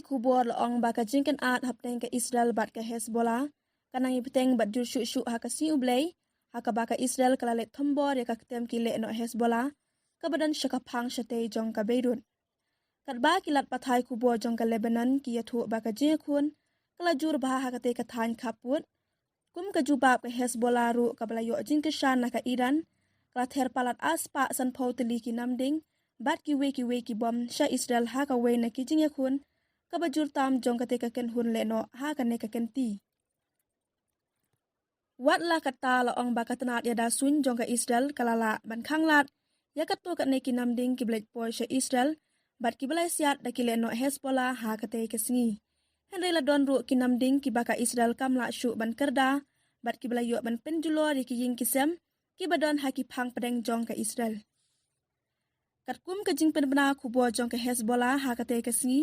kubur laong baka jingkan at hapteng ke Israel bat ke Hezbollah kanang ipeteng bat jur syuk haka si ublay haka baka Israel kalalet thombor ya ka ketem kile no Hezbollah ka badan syakapang syate jong ka Beirut kat ba kilat pathai kubur jong ka Lebanon ki yathu baka jingkun kala jur bah haka te ka than kaput kum ka jubab ke Hezbollah ru ka balayo jingkishan na ka Iran kala ther palat aspa san pauteli ki namding bat ki we ki bom sha Israel haka we na ki jingkun kabajur tam jong kate ka ken hun leno ha ka ne ka ken ti wat la kata la ong ba katanat ya da sun jong ka Israel kalala ban khang lat ya ka to ka ne ki nam ding ki blek poy sha Israel bat ki balai siat da ki leno Hezbollah ha ka te ka singi henre la don ru ki nam ding ki ba ka Israel kam la shu ban kerda bat ki balai yo ban penjulor ki ying ki sem ki badon ha ki phang padeng jong ka Israel kat kum ka jing pen bana ku bo jong ka Hezbollah ha ka te ka singi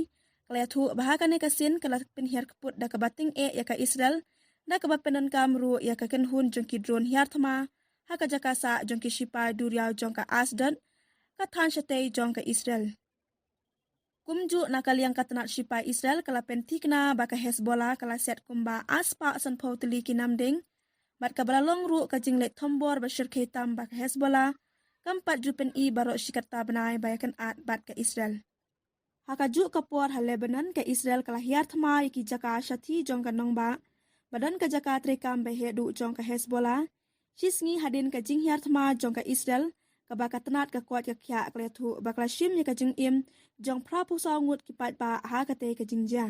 kala thu bahaka ne kasin kala penhiar kaput da kabating ya ka Israel da kabapenan kamru ya ka ken hun jong ki drone hiar thama haka jaka sa jong ki shipa duriau jong ka Asdod ka than shate jong ka Israel kumju na kaliang katanat shipa Israel kala pentikna baka Hezbollah kala set kumba aspa san pauteli ki namding bat ka balalong ru ka jinglet thombor ba shirke tam baka Hezbollah kampat jupen I baro shikata banai bayakan at bat ka Israel hakaju kapor ha Lebanon ke Israel kala hiar thama ki jaka shathi jong ka nongba badan ka jaka trekam be hedu jong ka Hezbollah shisngi hadin ka jing hiar thama jong ka Israel ka baka tanat ka kwat ka khya kle thu bakla shim ni ka jing im jong phra pu saw ngut ki pat ba ha ka te ka jing ja